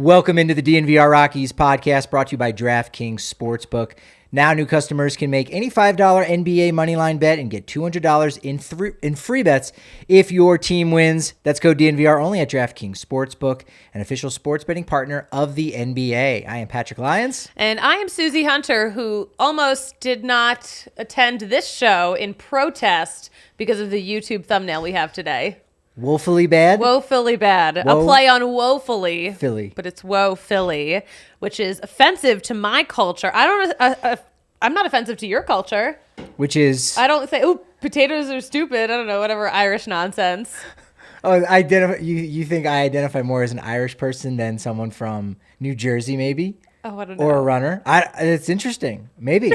Welcome into the DNVR Rockies podcast brought to you by DraftKings Sportsbook. Now new customers can make any $5 NBA moneyline bet and get $200 in free bets if your team wins. That's code DNVR only at DraftKings Sportsbook, an official sports betting partner of the NBA. I am Patrick Lyons. And I am Suzie Hunter, who almost did not attend this show in protest because of the YouTube thumbnail we have today. Woefully bad? Woefully bad. A play on woefully. Philly. But it's woe Philly, which is offensive to my culture. I'm not offensive to your culture. Which is? I don't say, oh, potatoes are stupid. I don't know, whatever Irish nonsense. Oh, you think I identify more as an Irish person than someone from New Jersey, maybe? Oh, I don't know. Or a runner. It's interesting. Maybe.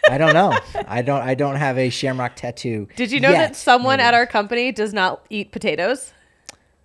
I don't know. I don't have a shamrock tattoo. Did you know that someone at our company does not eat potatoes?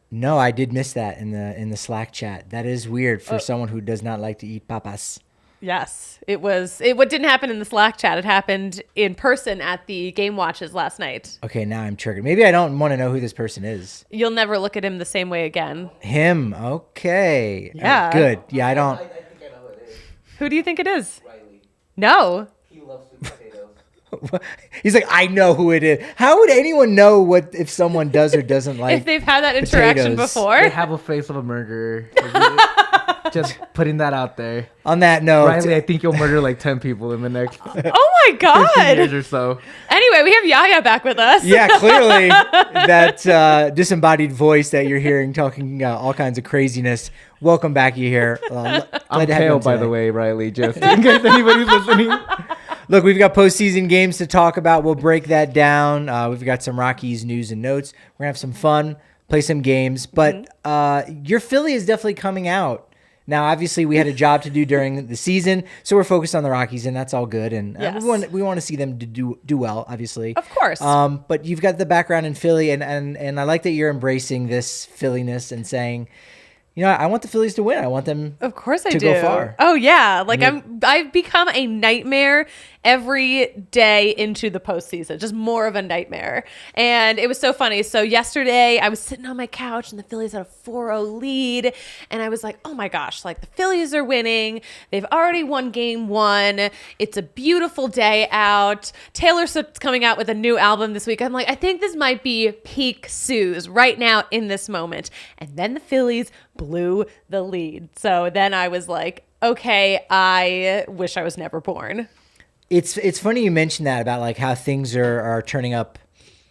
No, I did miss that in the Slack chat. That is weird for someone who does not like to eat papas. Yes, what didn't happen in the Slack chat. It happened in person at the game watches last night. Okay, now I'm triggered. Maybe I don't want to know who this person is. You'll never look at him the same way again. Him. Okay. Yeah. Good. Yeah, I don't. I think I know who it is. Who do you think it is? Riley. No. He loves sweet potatoes. He's like, I know who it is. How would anyone know what if someone does or doesn't like if they've had that interaction potatoes? before? They have a face of a murderer. Just putting that out there. On that note, Riley, I think you'll murder like 10 people in the next Oh my 15 God. years or so. Anyway, we have Yaya back with us. yeah, clearly that disembodied voice that you're hearing talking all kinds of craziness. Welcome back, you here. I'm pale, by the way, Riley, just in case anybody's listening. Look, we've got postseason games to talk about. We'll break that down. We've got some Rockies news and notes. We're going to have some fun, play some games. But your Philly is definitely coming out. Now, obviously, we had a job to do during the season, so we're focused on the Rockies, and that's all good. And yes. we want to see them do well, obviously. Of course. But you've got the background in Philly, and I like that you're embracing this Philliness and saying, you know, I want the Phillies to win. I want them of course I to do. go far. Oh yeah. Like I've become a nightmare every day into the postseason, just more of a nightmare. And it was so funny. So yesterday I was sitting on my couch and the Phillies had a 4-0 lead. And I was like, oh my gosh, like the Phillies are winning. They've already won game 1. It's a beautiful day out. Taylor Swift's coming out with a new album this week. I'm like, I think this might be peak Suze right now in this moment. And then the Phillies blew the lead. So then I was like, okay, I wish I was never born. It's funny you mentioned that about like how things are turning up,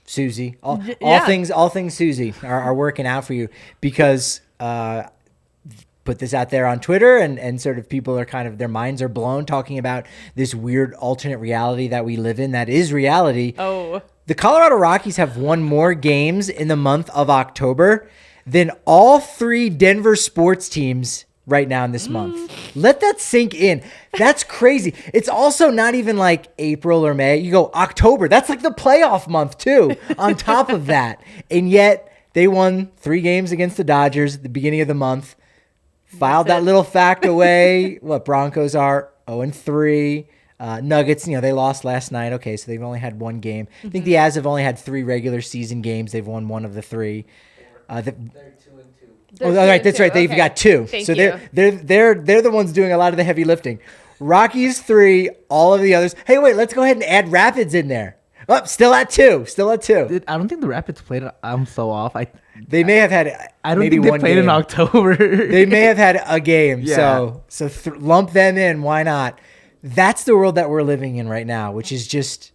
Suzie. All things Suzie are working out for you because put this out there on Twitter and sort of people are kind of their minds are blown talking about this weird alternate reality that we live in that is reality. Oh. The Colorado Rockies have won more games in the month of October than all 3 Denver sports teams right now in this month. Let that sink in. That's crazy. It's also not even like April or May. You go October. That's like the playoff month too, on top of that. And yet they won 3 games against the Dodgers at the beginning of the month. Filed that little fact away. What Broncos are 0-3. Nuggets, they lost last night. Okay, so they've only had 1 game. I think the Avs have only had 3 regular season games. They've won 1 of the 3. They're 2-2. Oh, right. That's right. They've got 2. Thank so you. they're the ones doing a lot of the heavy lifting. Rockies 3, all of the others. Hey, wait, let's go ahead and add Rapids in there. Oh, still at 2. I don't think the Rapids played. I'm so off. They may have had. I don't maybe think they one played game. in October. They may have had a game. Yeah. So lump them in. Why not? That's the world that we're living in right now, which is just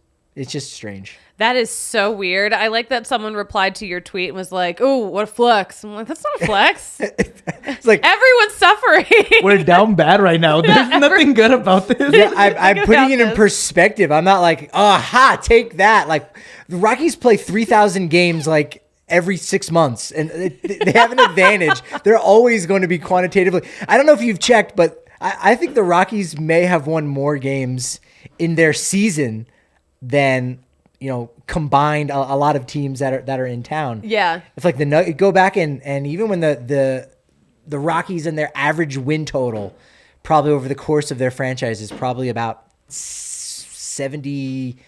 strange. That is so weird. I like that someone replied to your tweet and was like, oh, what a flex. I'm like, that's not a flex. It's like Everyone's suffering. We're down bad right now. There's nothing good about this. Yeah, I'm putting it in perspective. I'm not like, take that. Like the Rockies play 3,000 games like every 6 months, and they have an advantage. They're always going to be quantitatively. I don't know if you've checked, but I think the Rockies may have won more games in their season than combined a lot of teams that are in town. Yeah. It's like go back and even when the Rockies and their average win total probably over the course of their franchise is probably about 75.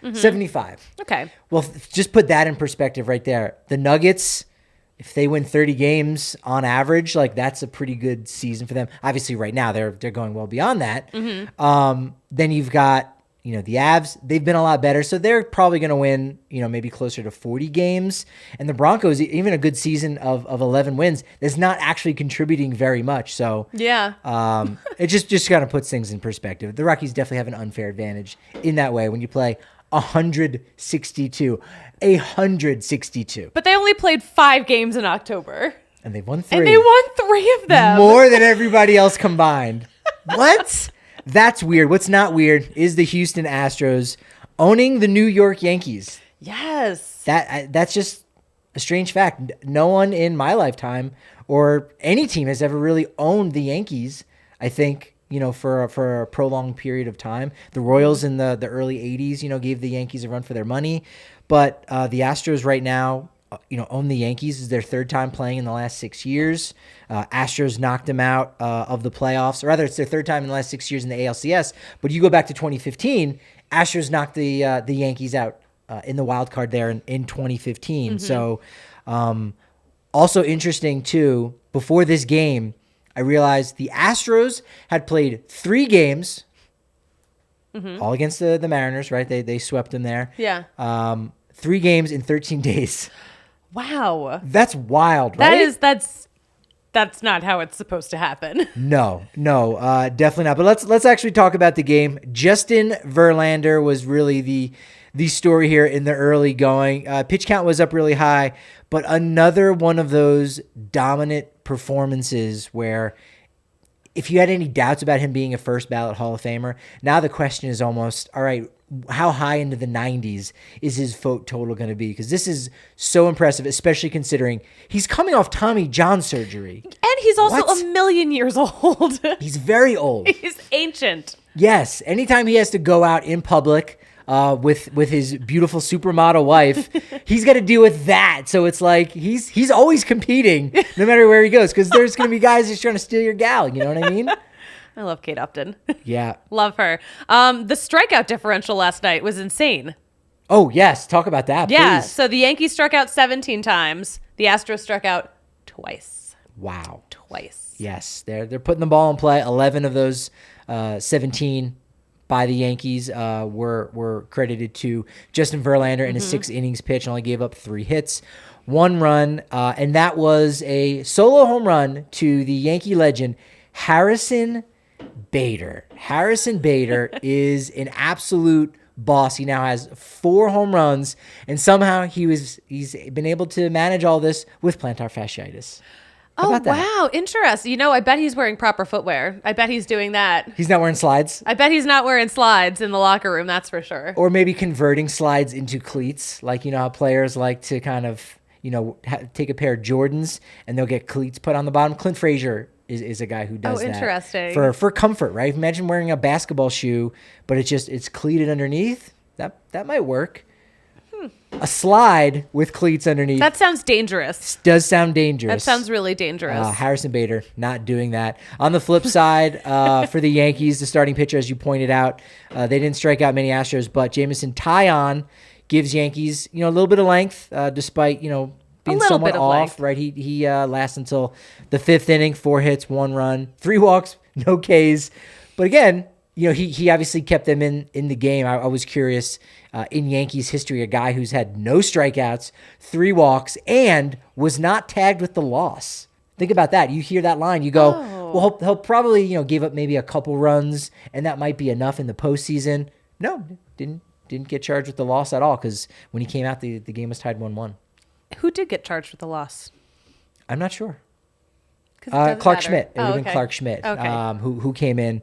Mm-hmm. 75. Okay. Well, just put that in perspective right there. The Nuggets, if they win 30 games on average, like that's a pretty good season for them. Obviously, right now they're going well beyond that. Then you've got the Avs. They've been a lot better, so they're probably going to win. Maybe closer to 40 games. And the Broncos, even a good season of 11 wins, is not actually contributing very much. So it just kind of puts things in perspective. The Rockies definitely have an unfair advantage in that way when you play 162. But they only played 5 games in October. And they've won 3. And they won 3 of them. More than everybody else combined. What? That's weird. What's not weird is the Houston Astros owning the New York Yankees. Yes. That's just a strange fact. No one in my lifetime or any team has ever really owned the Yankees, I think, for a prolonged period of time. The Royals in the early 80s, gave the Yankees a run for their money. But the Astros right now, own the Yankees. Is their 3rd time playing in the last 6 years. Astros knocked them out of the playoffs. Or rather, it's their 3rd time in the last 6 years in the ALCS. But you go back to 2015, Astros knocked the Yankees out in the wild card there in 2015. So also interesting, too, before this game, I realized the Astros had played 3 games, all against the Mariners, right? They swept them there. Yeah. 3 games in 13 days. Wow. That's wild, right? That's not how it's supposed to happen. No, definitely not. But let's actually talk about the game. Justin Verlander was really the story here in the early going. Pitch count was up really high, but another one of those dominant performances where if you had any doubts about him being a first ballot Hall of Famer, now the question is almost, all right, how high into the 90s is his vote total going to be? Because this is so impressive, especially considering he's coming off Tommy John surgery. And he's also a million years old. He's very old. He's ancient. Yes. Anytime he has to go out in public with his beautiful supermodel wife, he's got to deal with that. So it's like he's always competing no matter where he goes, because there's going to be guys just trying to steal your gal. You know what I mean? I love Kate Upton. Yeah. Love her. The strikeout differential last night was insane. Oh, yes. Talk about that, Yeah. please. So the Yankees struck out 17 times. The Astros struck out twice. Wow. Twice. Yes. They're putting the ball in play. 11 of those 17 by the Yankees were credited to Justin Verlander in a 6 innings pitch, and only gave up 3 hits, 1 run, and that was a solo home run to the Yankee legend, Harrison Bader. Harrison Bader is an absolute boss. He now has 4 home runs, and somehow he's been able to manage all this with plantar fasciitis. How Oh, about that? wow. Interesting. I bet he's wearing proper footwear. I bet he's doing that. He's not wearing slides? I bet he's not wearing slides in the locker room. That's for sure. Or maybe converting slides into cleats. Like, how players like to kind of, take a pair of Jordans and they'll get cleats put on the bottom. Clint Frazier is a guy who does that. Interesting. For comfort, right? Imagine wearing a basketball shoe, but it's cleated underneath. That might work. A slide with cleats underneath. That sounds dangerous. Does sound dangerous. That sounds really dangerous. Harrison Bader not doing that. On the flip side, for the Yankees, the starting pitcher, as you pointed out, they didn't strike out many Astros, but Jameson Taillon gives Yankees, a little bit of length, despite, being somewhat off, length. right? He lasts until the 5th inning, 4 hits, 1 run, 3 walks, no Ks. But again, he obviously kept them in the game. I was curious, in Yankees history, a guy who's had no strikeouts, 3 walks, and was not tagged with the loss. Think about that. You hear that line, you go, well, he'll probably, give up maybe a couple runs, and that might be enough in the postseason. No, didn't get charged with the loss at all, because when he came out, the game was tied 1-1. Who did get charged with the loss? I'm not sure. 'Cause it doesn't Clark matter. Schmidt. It would have been okay. Clark Schmidt, Okay. who came in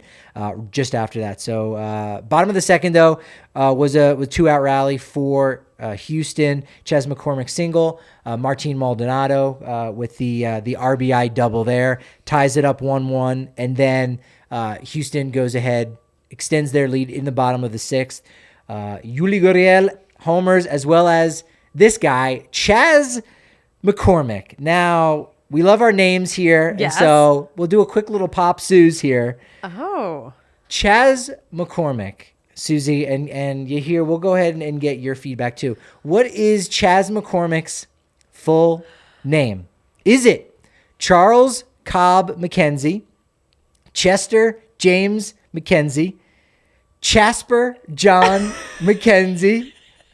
just after that. So bottom of the second, though, was a 2-out rally for Houston. Chas McCormick single. Martin Maldonado with the RBI double there. Ties it up 1-1. And then Houston goes ahead, extends their lead in the bottom of the 6th. Yuli Gurriel homers, as well as this guy, Chas McCormick. Now, we love our names here, Yes. and so we'll do a quick little pop Suze here. Oh. Chas McCormick, Susie, and you hear, we'll go ahead and get your feedback too. What is Chas McCormick's full name. Is it Charles Cobb McKenzie, Chester James McKenzie, Jasper John McKenzie?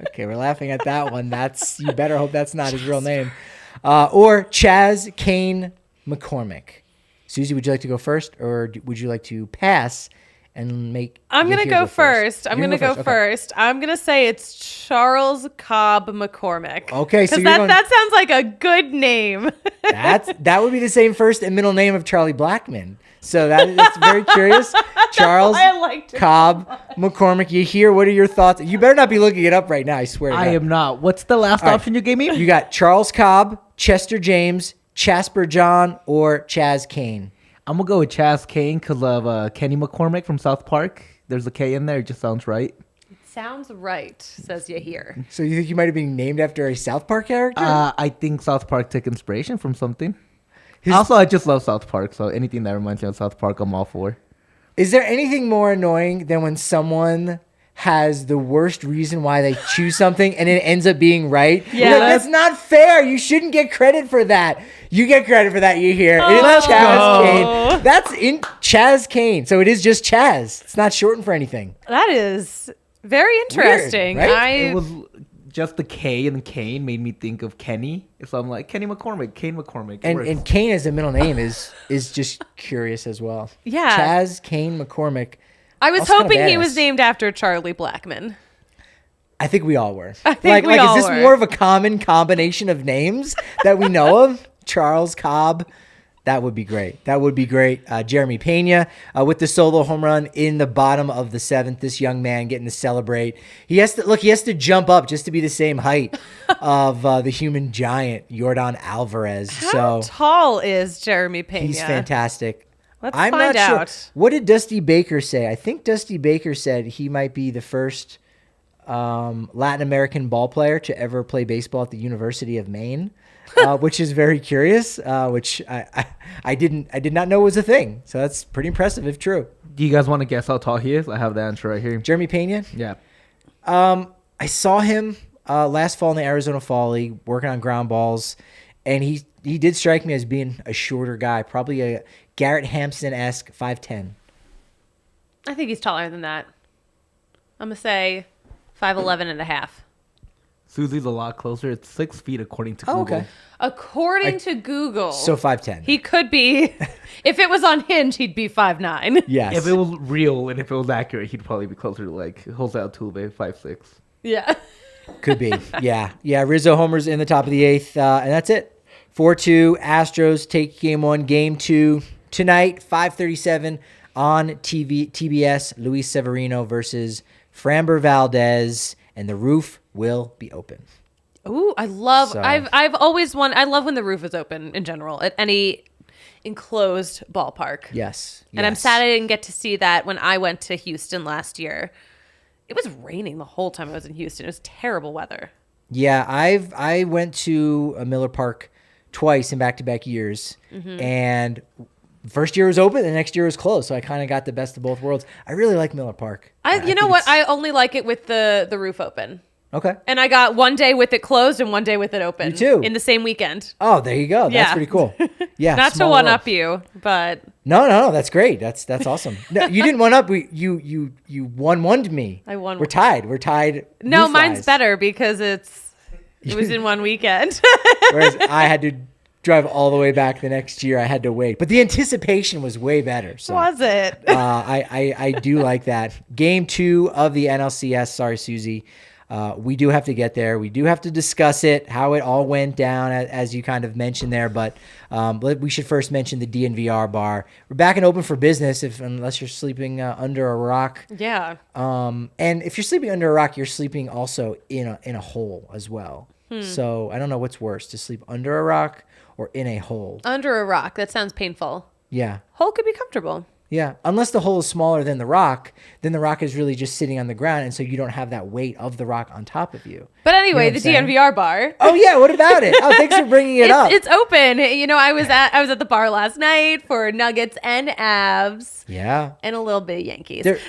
Okay, we're laughing at that one. You better hope that's not his real name. Or Chaz Kane McCormick. Suzie, would you like to go first, or would you like to pass and make? I'm gonna go first. I'm gonna go Okay. first. I'm gonna say it's Charles Cobb McCormick. Okay, so because that sounds like a good name. that would be the same first and middle name of Charlie Blackmon. So that's very curious. Charles why I liked it. Cobb McCormick. You hear? What are your thoughts? You better not be looking it up right now. I swear to God. I am not. What's the last All right. option you gave me? You got Charles Cobb, Chester James, Jasper John, or Chaz Kane. I'm going to go with Chaz Kane because of Kenny McCormick from South Park. There's a K in there. It just sounds right. Sounds right, says you here. So you think you might have been named after a South Park character? I think South Park took inspiration from something. Also, I just love South Park, so anything that reminds me of South Park, I'm all for. Is there anything more annoying than when someone has the worst reason why they choose something and it ends up being right? Yeah. Like, that's not fair. You shouldn't get credit for that. You get credit for that, you hear. It is Let's Chaz go. Kane. That's in Chaz Kane. So it is just Chaz. It's not shortened for anything. That is very interesting. Weird, right? It was just the K and Kane made me think of Kenny. So I'm like, Kenny McCormick, Kane McCormick. And Kane as a middle name is just curious as well. Yeah. Chaz Kane McCormick. I was Also kinda hoping he badass. was named after Charlie Blackmon. I think we all were. I think we all is this were. more of a common combination of names that we know of? Charles Cobb. That would be great. That would be great. Jeremy Pena with the solo home run in the bottom of the seventh. This young man getting to celebrate. He has to jump up just to be the same height of the human giant Yordan Alvarez. How tall is Jeremy Pena? He's fantastic. Let's I'm find not out. sure. What did Dusty Baker say? I think Dusty Baker said he might be the first Latin American ball player to ever play baseball at the University of Maine, which is very curious. Which I did not know was a thing. So that's pretty impressive if true. Do you guys want to guess how tall he is? I have the answer right here. Jeremy Pena. Yeah. I saw him last fall in the Arizona Fall League working on ground balls, and he did strike me as being a shorter guy, probably a Garrett Hampson-esque 5'10". I think he's taller than that. I'm going to say 5'11 and a half. Susie's a lot closer. It's 6 feet according to Google. Oh, okay. According to Google, So 5'10". he could be, if it was on Hinge, he'd be 5'9". Yes. If it was real and if it was accurate, he'd probably be closer to like Jose Altuve, 5'6". Yeah. Could be. Yeah. Rizzo homers in the top of the eighth, and that's it. 4-2. Astros take game one. Game two tonight, 5:37 on TBS. Luis Severino versus Framber Valdez, and the roof will be open. Ooh, I love. So- I've always wanted. I love when the roof is open in general at any enclosed ballpark. Yes. And I'm sad I didn't get to see that when I went to Houston last year. It was raining the whole time I was in Houston. It was terrible weather. Yeah, I went to a Miller Park twice in back-to-back years, and first year was open, the next year was closed, so I kind of got the best of both worlds. I really like Miller Park. You know think what? it's- I only like it with the roof open. Okay. And I got one day with it closed and one day with it open. Me too. In the same weekend. Oh, there you go. That's Yeah. pretty cool. Yeah. Not to small one world. up you, but No, that's great. That's awesome. No, you didn't one up. You one-one'd me. I won. We're tied. no, roof-wise. mine's better because it was in one weekend. Whereas I had to drive all the way back the next year. I had to wait, but the anticipation was way better. So Was it? I do like that. Game 2 of the NLCS. Sorry, Suzie. We do have to get there. We do have to discuss it, how it all went down, as you kind of mentioned there. But we should first mention the DNVR bar. We're back and open for business, unless you're sleeping under a rock. Yeah. And if you're sleeping under a rock, you're sleeping also in a hole as well. So I don't know what's worse, to sleep under a rock or in a hole. Under a rock. That sounds painful. Yeah. Hole could be comfortable. Yeah, unless the hole is smaller than the rock, then the rock is really just sitting on the ground, and so you don't have that weight of the rock on top of you. But anyway, You know the what I'm saying? DNVR bar. Oh yeah, what about it? Oh, thanks for bringing it up. It's open. You know, I was at the bar last night for Nuggets and Avs Yeah, and a little bit of Yankees. There-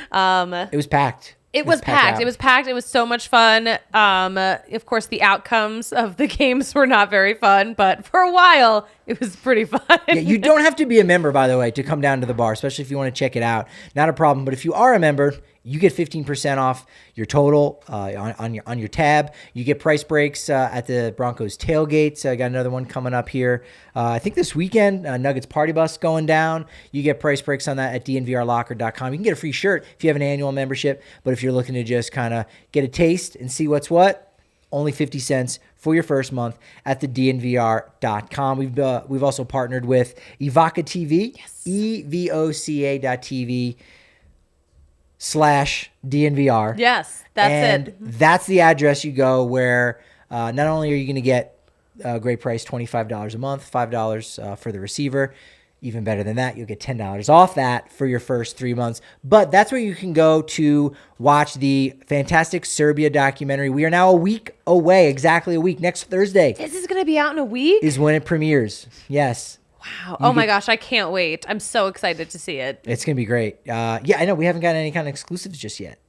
it was packed. It was packed. out. It was packed. It was so much fun. Of course, the outcomes of the games were not very fun, but for a while, it was pretty fun. Yeah, you don't have to be a member, by the way, to come down to the bar, especially if you want to check it out. Not a problem. But if you are a member, you get 15% off your total on your tab. You get price breaks at the Broncos tailgates. I got another one coming up here. I think this weekend, Nuggets Party Bus going down. You get price breaks on that at DNVRlocker.com. You can get a free shirt if you have an annual membership. But if you're looking to just kind of get a taste and see what's what, only 50 cents for your first month at the DNVR.com. We've also partnered with Evoca TV, evoca.tv/DNVR. Yes, that's it. That's the address you go where not only are you going to get a great price, $25 a month, $5 for the receiver. Even better than that, you'll get $10 off that for your first 3 months. But that's where you can go to watch the fantastic Serbia documentary. We are now a week away, exactly a week. Next Thursday This is going to be out in a week? is when it premieres. Yes. Wow. Oh my gosh, I can't wait. I'm so excited to see it. It's going to be great. Yeah, I know. We haven't got any kind of exclusives just yet.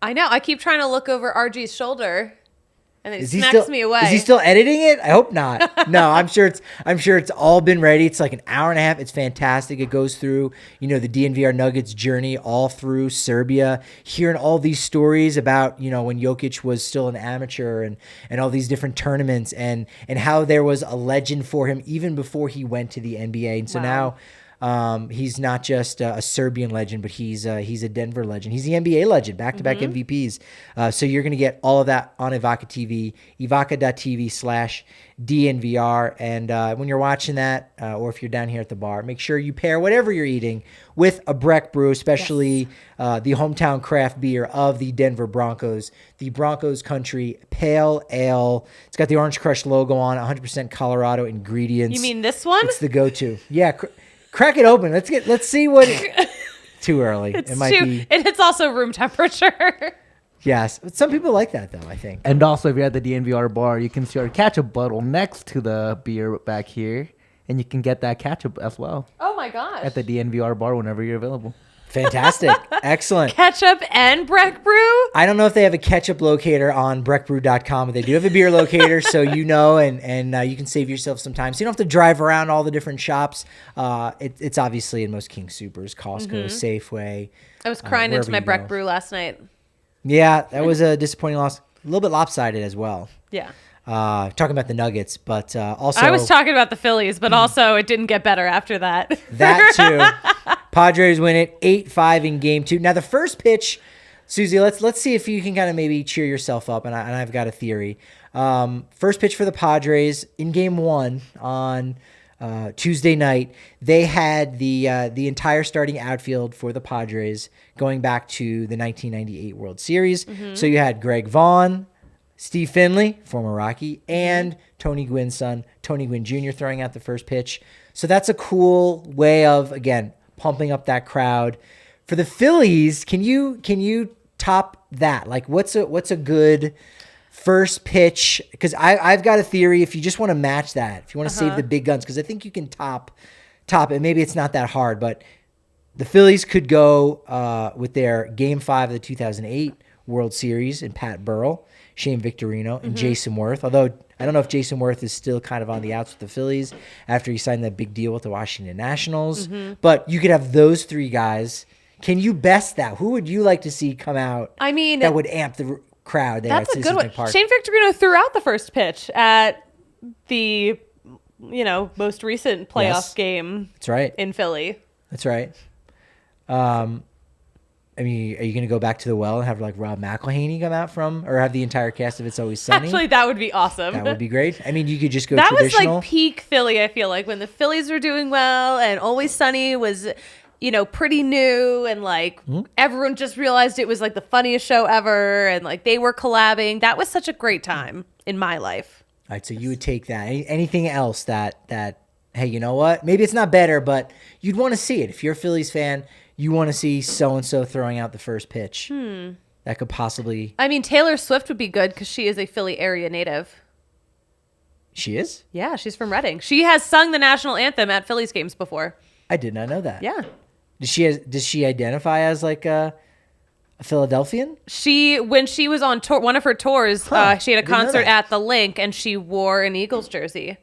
I know. I keep trying to look over RG's shoulder. And then he Is he smacks still, me away. Is he still editing it? I hope not. No, I'm sure it's all been ready. It's like an hour and a half. It's fantastic. It goes through, the DNVR Nuggets journey all through Serbia, hearing all these stories about, when Jokic was still an amateur and all these different tournaments and how there was a legend for him even before he went to the NBA. And so now he's not just a Serbian legend, but he's a Denver legend. He's the NBA legend, back-to-back MVPs. So you're going to get all of that on Evoca TV, evoca.tv/DNVR. And when you're watching that, or if you're down here at the bar, make sure you pair whatever you're eating with a Breck Brew, especially the hometown craft beer of the Denver Broncos, the Broncos Country Pale Ale. It's got the Orange Crush logo on, 100% Colorado ingredients. You mean this one? It's the go-to. Yeah. Crack it open. Let's see what. Too early. It might be. And it's also room temperature. Yes, but some people like that though, I think. And also, if you're at the DNVR bar, you can see our ketchup bottle next to the beer back here, and you can get that ketchup as well Oh my gosh. at the DNVR bar whenever you're available. Fantastic. Excellent. Ketchup and Breck Brew? I don't know if they have a ketchup locator on breckbrew.com, but they do have a beer locator, so and you can save yourself some time. So you don't have to drive around all the different shops. It's obviously in most King Supers, Costco, Safeway. I was crying into my Breck Brew last night. Yeah, that was a disappointing loss. A little bit lopsided as well. Yeah. Talking about the Nuggets, but also... I was talking about the Phillies, but also it didn't get better after that. That too. Padres win it 8-5 in game 2. Now the first pitch, Suzie, let's see if you can kind of maybe cheer yourself up, and I've got a theory. First pitch for the Padres in game 1 on Tuesday night, they had the entire starting outfield for the Padres going back to the 1998 World Series. So you had Greg Vaughn, Steve Finley, former Rocky, and Tony Gwynn's son, Tony Gwynn Jr. throwing out the first pitch. So that's a cool way of, again, pumping up that crowd. For the Phillies, can you top that? Like, what's a good first pitch? Because I've got a theory. If you just want to match that, if you want to save the big guns, because I think you can top it. Maybe it's not that hard, but the Phillies could go with their Game 5 of the 2008 World Series and Pat Burrell, Shane Victorino, and Jason Worth. Although I don't know if Jason Worth is still kind of on the outs with the Phillies after he signed that big deal with the Washington Nationals. But you could have those three guys. Can you best that? Who would you like to see come out? I mean, that would amp the crowd there at that's a Citizens good one. Bank Park. Shane Victorino threw out the first pitch at the most recent playoff game. That's right. In Philly. That's right. I mean, are you going to go back to the well and have like Rob McElhaney come out or have the entire cast of It's Always Sunny? Actually, that would be awesome. That would be great. I mean, you could just go that traditional. was like peak Philly, I feel like, when the Phillies were doing well and Always Sunny was, pretty new and like everyone just realized it was like the funniest show ever and like they were collabing. That was such a great time in my life. All right, so you would take that. Anything else that hey, you know what? Maybe it's not better, but you'd want to see it. If you're a Phillies fan, you want to see so-and-so throwing out the first pitch. That could possibly... I mean, Taylor Swift would be good because she is a Philly area native. She is? Yeah, she's from Reading. She has sung the national anthem at Phillies games before. I did not know that. Yeah. Does she identify as like a A Philadelphian? When she was on tour, one of her tours, she had a didn't know concert that. at the Link, and she wore an Eagles jersey.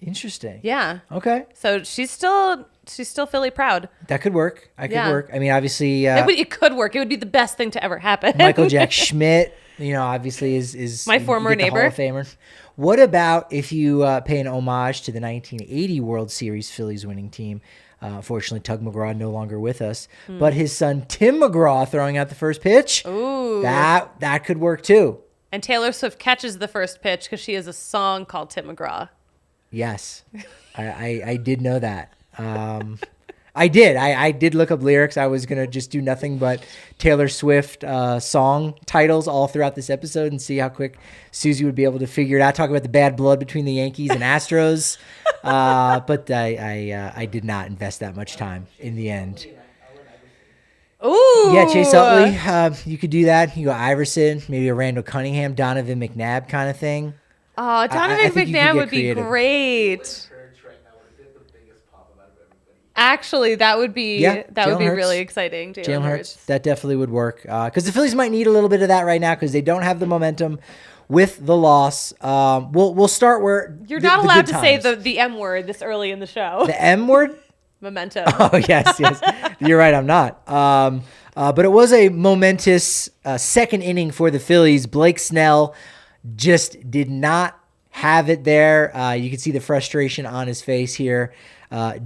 Interesting. Yeah. Okay. So she's still Philly proud. That could work. Could Yeah. work. I mean, obviously, It could work. It would be the best thing to ever happen. Michael Jack Schmidt, obviously is My former you get the neighbor. Hall of Famer. What about if you pay an homage to the 1980 World Series Phillies winning team? Fortunately, Tug McGraw no longer with us, but his son Tim McGraw throwing out the first pitch. Ooh. That could work too. And Taylor Swift catches the first pitch because she has a song called Tim McGraw. Yes, I did know that. I did. I did look up lyrics. I was gonna just do nothing but Taylor Swift song titles all throughout this episode and see how quick Susie would be able to figure it out. Talk about the bad blood between the Yankees and Astros, but I did not invest that much time in the end. Ooh. Yeah, Chase Utley, you could do that. You go Iverson, maybe a Randall Cunningham, Donovan McNabb kind of thing. Oh, Donovan I think you could McNabb get would be creative. great. Actually, that would be Jalen Hurts. really exciting. Jalen Hurts, that definitely would work. Because the Phillies might need a little bit of that right now because they don't have the momentum with the loss. We'll start where You're the- not the allowed good to say times. the M word this early in the show. The M word. Momentum. Oh yes. You're right. I'm not. But it was a momentous second inning for the Phillies. Blake Snell just did not have it there. You can see the frustration on his face here.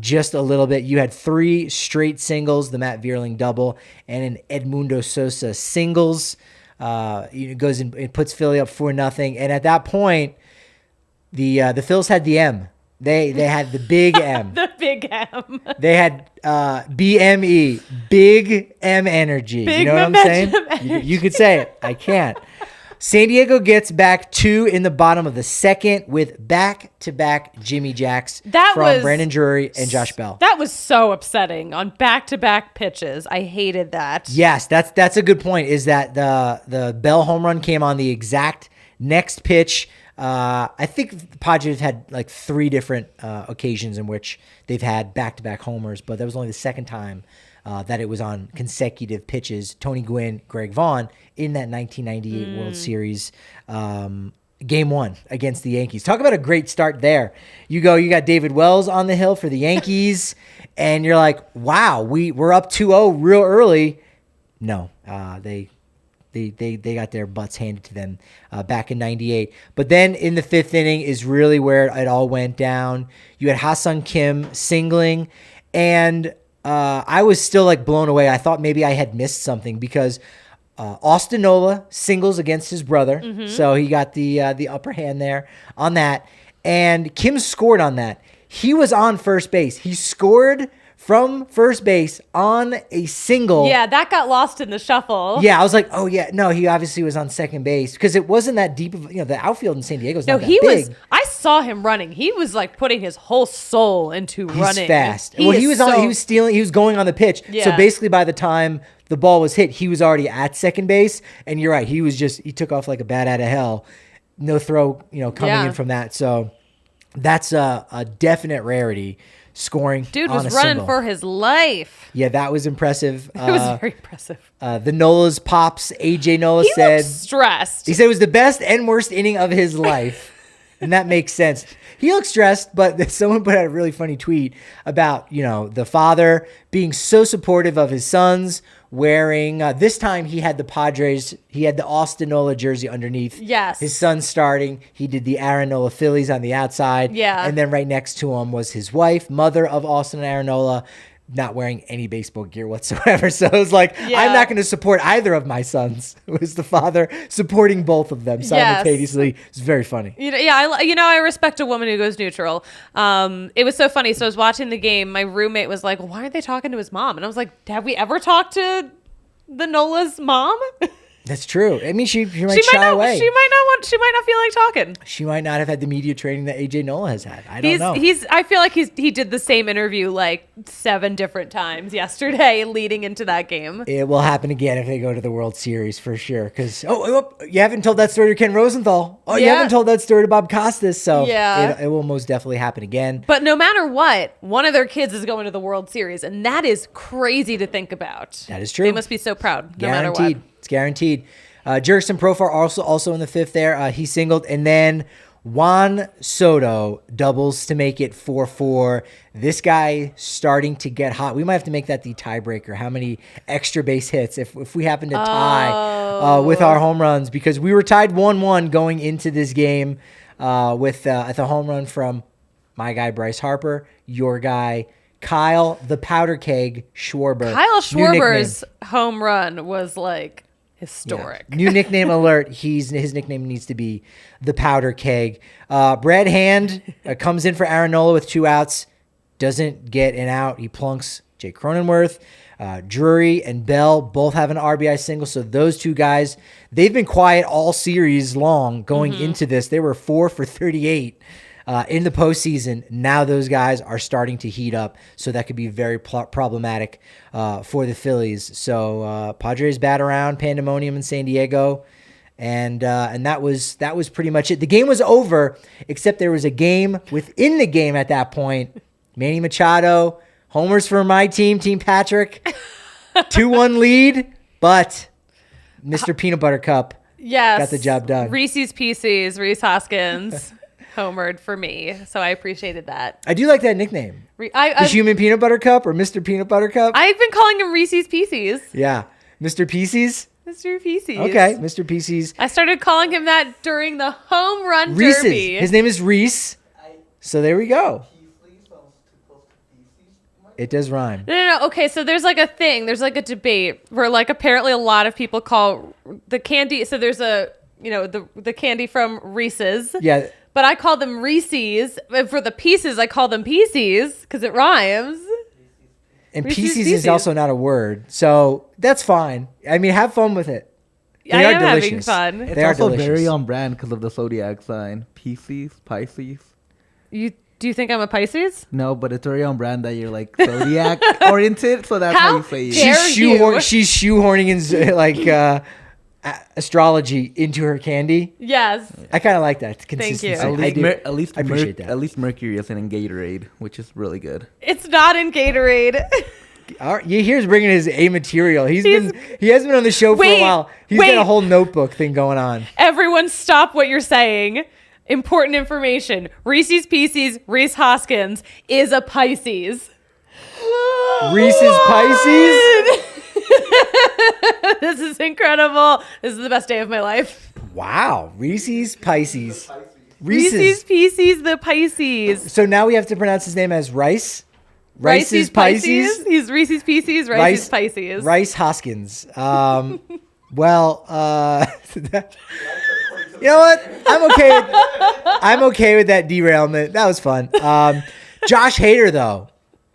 Just a little bit. You had 3 straight singles, the Matt Vierling double, and an Edmundo Sosa singles. It goes and it puts Philly up 4-0. And at that point, the Phils had the M. They had the big M. The big M. They had BME, big M energy. Big you know what I'm saying? momentum You could say it. I can't. San Diego gets back 2 in the bottom of the second with back-to-back Jimmy Jacks from Brandon Drury and Josh Bell. That was so upsetting on back-to-back pitches. I hated that. Yes, that's a good point, is that the Bell home run came on the exact next pitch. I think the Padres had like 3 different occasions in which they've had back-to-back homers, but that was only the second time that it was on consecutive pitches. Tony Gwynn, Greg Vaughn in that 1998 World Series Game 1 against the Yankees. Talk about a great start there. You got David Wells on the hill for the Yankees, and you're like, wow, we're up 2-0 real early. No, they got their butts handed to them back in 98. But then in the 5th inning is really where it all went down. You had Ha-Seong Kim singling, and I was still like blown away. I thought maybe I had missed something because Austin Nola singles against his brother. So he got the upper hand there on that. And Kim scored on that. He was on first base. He scored from first base on a single. Yeah, that got lost in the shuffle. Yeah, I was like, oh yeah, no, he obviously was on second base because it wasn't that deep of, the outfield in San Diego is not that big. I saw him running. He was like putting his whole soul into running. He's fast. He was going on the pitch. So Yeah. basically by the time the ball was hit, he was already at second base. And you're right, he took off like a bat out of hell. No throw, coming in from that. So that's a definite rarity. Scoring. Dude on was a running single. for his life. Yeah, that was impressive. It was very impressive. The Nola's pops, AJ Nola He said. looked stressed. He said it was the best and worst inning of his life. And that makes sense. He looked stressed, but someone put out a really funny tweet about, the father being so supportive of his sons, wearing, this time he had the Austin Nola jersey underneath. Yes. His son starting. He did the Aaron Nola Phillies on the outside. Yeah. And then right next to him was his wife, mother of Austin and Aaron Nola, not wearing any baseball gear whatsoever. So it was like, Yeah. I'm not going to support either of my sons. It was the father supporting both of them simultaneously. It's very funny. I respect a woman who goes neutral. It was so funny. So I was watching the game. My roommate was like, well, why aren't they talking to his mom? And I was like, have we ever talked to the Nola's mom? That's true. I mean, she might She might shy not. away. She might not feel like talking. She might not have had the media training that AJ Nola has had. I don't know. I feel like he did the same interview like 7 different times yesterday leading into that game. It will happen again if they go to the World Series for sure. Because you haven't told that story to Ken Rosenthal. You Yeah. haven't told that story to Bob Costas. So Yeah. it will most definitely happen again. But no matter what, one of their kids is going to the World Series, and that is crazy to think about. That is true. They must be so proud, no matter Guaranteed. what. It's guaranteed. Jurickson Profar also in the 5th there. He singled. And then Juan Soto doubles to make it 4-4. This guy starting to get hot. We might have to make that the tiebreaker. How many extra base hits if we happen to tie with our home runs? Because we were tied 1-1 going into this game with the home run from my guy Bryce Harper, your guy Kyle the Powder Keg Schwarber. Kyle New nickname. Schwarber's home run was like historic. Yeah. New nickname alert. His nickname needs to be the Powder Keg. Brad Hand comes in for Aaron Nola with 2 outs. Doesn't get an out. He plunks Jake Cronenworth. Drury and Bell both have an RBI single. So those 2 guys, they've been quiet all series long going into this. They were 4 for 38 in the postseason. Now those guys are starting to heat up. So that could be very problematic for the Phillies. So Padres bat around pandemonium in San Diego. And that was pretty much it. The game was over, except there was a game within the game at that point. Manny Machado, homers for my team, Team Patrick. 2-1 lead, but Mr. Peanut Butter Cup got the job done. Reese's Pieces, Reese Hoskins, homered for me. So I appreciated that. I do like that nickname. The Human Peanut Butter Cup or Mr. Peanut Butter Cup? I've been calling him Reese's Pieces. Yeah. Mr. Pieces? Mr. Pieces. Okay, Mr. Pieces. I started calling him that during the home run Reese's. derby. His name is Reese. So there we go. It does rhyme. No. Okay, so there's like a thing. There's like a debate where like apparently a lot of people call the candy. So there's the candy from Reese's. Yeah. But I call them Reese's. And for the pieces, I call them Pieces because it rhymes. And Reese's pieces is also not a word. So that's fine. I mean, have fun with it. I am having fun. It's They are also delicious. very on brand because of the zodiac sign. Pisces. Do you think I'm a Pisces? No, but it's very on brand that you're like zodiac oriented, so that's how you say it. dare you. She's shoehorning in like astrology into her candy. Yes. I kind of like that Thank you. consistency. I do. I appreciate that. At least Mercury isn't in Gatorade, which is really good. It's not in Gatorade. All right, here's bringing his A material. He has been on the show for a while. He's got a whole notebook thing going on. Everyone stop what you're saying. Important information. Reese's Pieces, Reese Hoskins is a Pisces. Reese's Pisces? This is incredible. This is the best day of my life. Wow. Reese's Pisces. Reese's Pieces, the Pisces. So now we have to pronounce his name as Rice? Rice's Pisces? He's Reese's Pieces, Rice's Pisces. Rice Hoskins. Well, you know what? I'm okay with that derailment. That was fun. Josh Hader, though.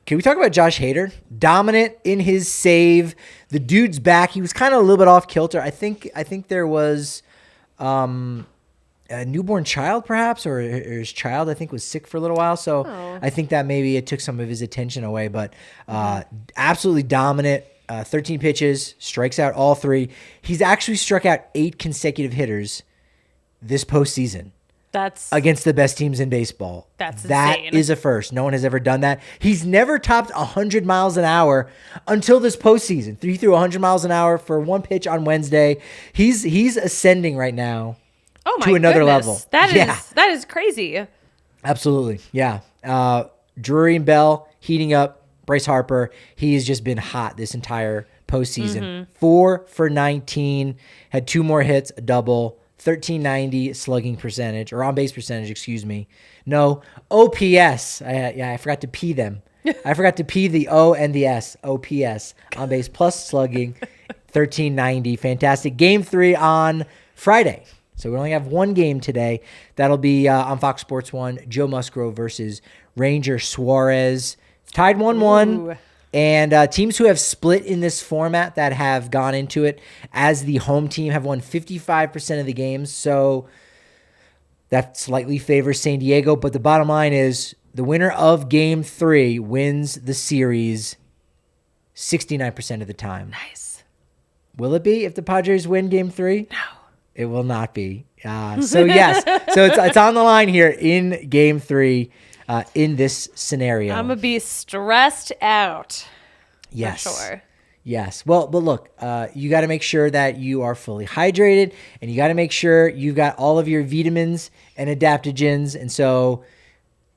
Can we talk about Josh Hader? Dominant in his save. The dude's back. He was kind of a little bit off kilter. I think there was a newborn child, perhaps, or his child, I think, was sick for a little while. So I think that maybe it took some of his attention away. But absolutely dominant. 13 pitches, strikes out all 3. He's actually struck out 8 consecutive hitters this postseason. That's against the best teams in baseball. That insane. Is a first. No one has ever done that. He's never topped 100 miles an hour until this postseason. He threw 100 miles an hour for 1 pitch on Wednesday. He's ascending right now to another level. That is crazy. Absolutely. Yeah. Drury and Bell heating up. Bryce Harper, he has just been hot this entire postseason. 4 for 19, had 2 more hits, a double, 1390 slugging percentage, or on base percentage, excuse me. No, OPS. I forgot to P them. I forgot to P the O and the S. OPS, on base plus slugging, 1390. Fantastic. Game 3 on Friday. So we only have 1 game today. That'll be on Fox Sports 1, Joe Musgrove versus Ranger Suarez. Tied 1-1. And teams who have split in this format that have gone into it as the home team have won 55% of the games. So that slightly favors San Diego. But the bottom line is the winner of Game 3 wins the series 69% of the time. Nice. Will it be if the Padres win Game 3? No. It will not be. So yes. So it's on the line here in Game 3 in this scenario. I'm going to be stressed out. Yes. For sure. Yes. Well, but look, you got to make sure that you are fully hydrated, and you got to make sure you've got all of your vitamins and adaptogens. And so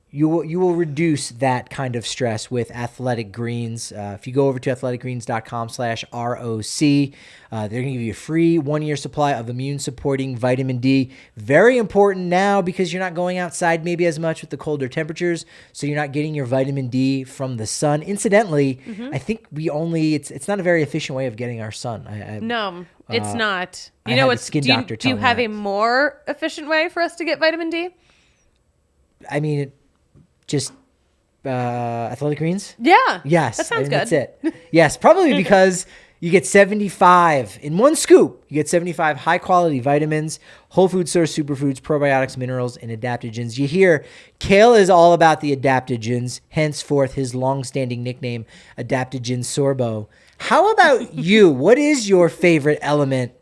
you will reduce that kind of stress with Athletic Greens. If you go over to athleticgreens.com/ROC, they're going to give you a free 1-year supply of immune-supporting vitamin D. Very important now because you're not going outside maybe as much with the colder temperatures, so you're not getting your vitamin D from the sun. Incidentally, I think it's not a very efficient way of getting our sun. No, it's not. I You know had a what's skin do you, doctor do you tell me have that. a more efficient way for us to get vitamin D? I mean, just Athletic Greens? Yeah. Yes. That sounds That's good. it. Yes, probably because you get 75 in one scoop. You get 75 high-quality vitamins, whole food source superfoods, probiotics, minerals, and adaptogens. You hear Kale is all about the adaptogens, henceforth his long-standing nickname, Adaptogen Sorbo. How about you? What is your favorite element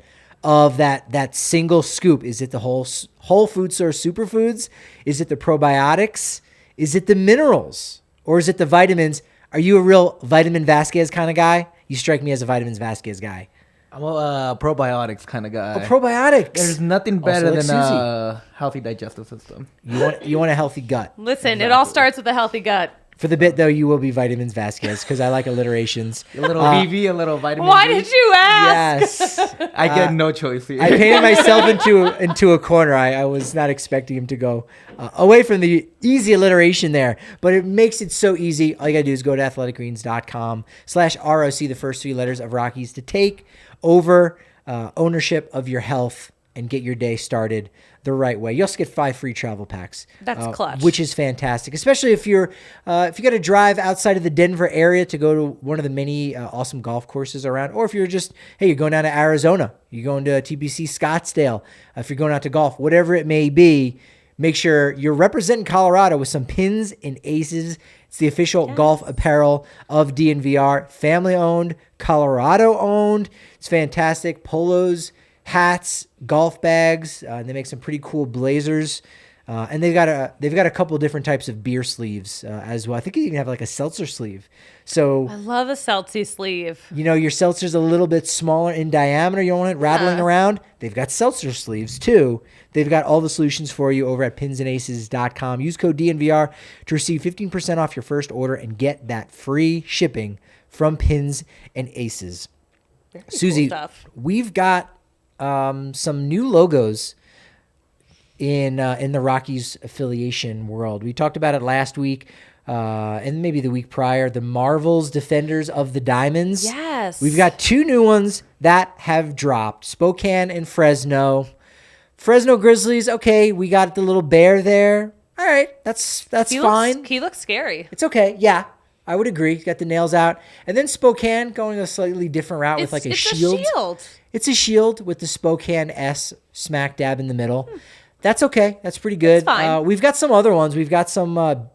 of that single scoop? Is it the whole food source superfoods? Is it the probiotics? Is it the minerals? Or is it the vitamins? Are you a real Vitamin Vasquez kind of guy? You strike me as a Vitamins Vasquez guy. I'm a probiotics kind of guy. Probiotics. There's nothing better Also like than Suzie. a healthy digestive system. You want a healthy gut. Listen, it all starts with a healthy gut. For the bit, though, you will be Vitamins Vasquez because I like alliterations. A little VV, a little vitamin Why D. did you ask? Yes. I get no choice here. I painted myself into a corner. I was not expecting him to go away from the easy alliteration there, but it makes it so easy. All you got to do is go to athleticgreens.com/ROC, the first 3 letters of Rockies, to take over ownership of your health and get your day started the right way. You also get 5 free travel packs. That's clutch. Which is fantastic, especially if you got to drive outside of the Denver area to go to one of the many awesome golf courses around, or if you're you're going down to Arizona, you're going to TPC Scottsdale, if you're going out to golf, whatever it may be, make sure you're representing Colorado with some pins and aces. It's the official golf apparel of DNVR, family owned, Colorado owned. It's fantastic. Polos, hats, golf bags, and they make some pretty cool blazers. And they've got a couple different types of beer sleeves as well. I think they even have like a seltzer sleeve. So I love a Celtics sleeve. your seltzer's a little bit smaller in diameter. You don't want it rattling around. They've got seltzer sleeves too. They've got all the solutions for you over at pinsandaces.com. Use code DNVR to receive 15% off your first order and get that free shipping from Pins and Aces. Suzie, stuff. we've got some new logos in the Rockies affiliation world. We talked about it last week and maybe the week prior. The Marvels Defenders of the Diamonds. Yes. We've got 2 new ones that have dropped. Spokane and Fresno. Fresno Grizzlies, okay, we got the little bear there. All right, that's fine. He looks scary. It's okay. Yeah, I would agree. Got the nails out. And then Spokane going a slightly different route with like a shield. It's a shield. It's a shield with the Spokane S smack dab in the middle. That's okay. That's pretty good. It's fine. We've got some other ones. We've got some.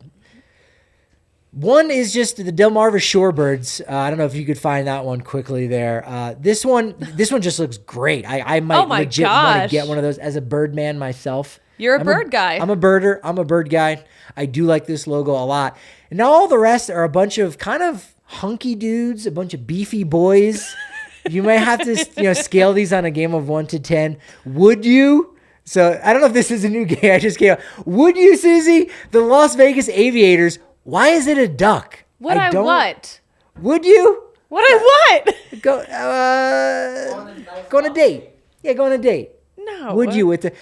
One is just the Delmarva Shorebirds. I don't know if you could find that one quickly there. This one just looks great. I might legit want to get one of those as a bird man myself. You're a bird guy. I'm a birder. I'm a bird guy. I do like this logo a lot. And now all the rest are a bunch of kind of hunky dudes, a bunch of beefy boys. You might have to scale these on a game of 1 to 10. Would you? So I don't know if this is a new game. I just came out. Would you, Suzie? The Las Vegas Aviators. Why is it a duck? What? Would you? What I what? Go on a date. Yeah, go on a date. No. Would you with the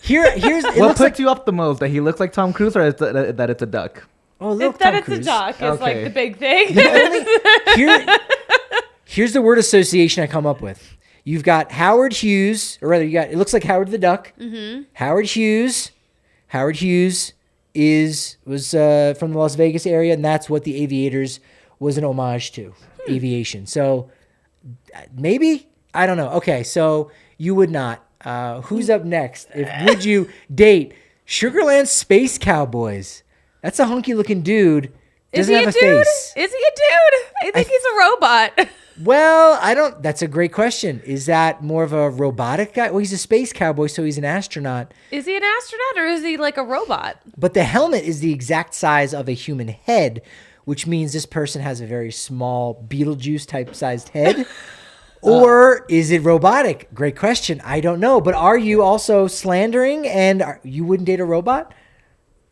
here's it What looks puts you up the most? That he looks like Tom Cruise, or that it's a duck? Oh, look, that Tom it's Cruise. a duck is like Okay. the big thing. Here's the word association I come up with. You've got Howard Hughes, or rather, it looks like Howard the Duck. Mm-hmm. Howard Hughes was from the Las Vegas area, and that's what the Aviators was an homage to aviation. So maybe, I don't know. Okay, so you would not. Who's up next? Would you date Sugarland Space Cowboys? That's a hunky looking dude. Is Doesn't he a have dude? face. Is he a dude? I think he's a robot. Well, I don't. That's a great question. Is that more of a robotic guy? Well, he's a space cowboy, so he's an astronaut. Is he an astronaut or is he like a robot? But the helmet is the exact size of a human head, which means this person has a very small Beetlejuice type sized head. Or is it robotic? Great question. I don't know. But are you also slandering and you wouldn't date a robot?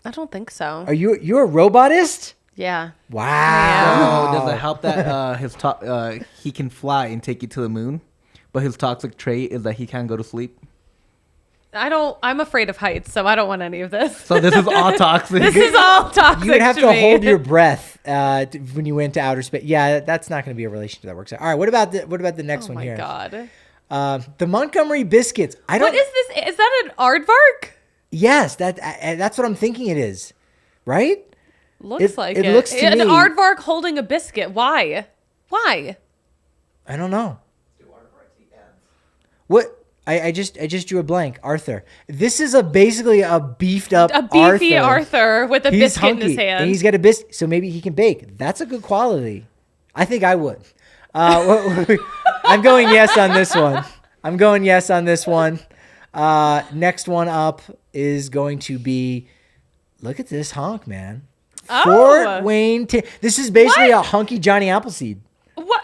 I don't think so. You're a robotist? Yeah. Wow. Oh, does it help that he can fly and take you to the moon, but his toxic trait is that he can't go to sleep? I'm afraid of heights, so I don't want any of this. So this is all toxic. This is all toxic. You would have to me. hold your breath when you went to outer space. Yeah, that's not going to be a relationship that works out. All right, what about the next one here? Oh my god. The Montgomery Biscuits. What is this? Is that an aardvark? Yes, that's what I'm thinking it is. Right? Looks like it. It looks to an me- aardvark holding a biscuit. Why? Why? I don't know. What? I just drew a blank. Arthur. This is basically a beefed up A beefy Arthur with a He's biscuit in hunky, his hand. and he's got a biscuit, so maybe he can bake. That's a good quality. I think I would. I'm going yes on this one. Next one up is going to be. Look at this honk, man. Oh. Fort Wayne. This is basically a hunky Johnny Appleseed. What?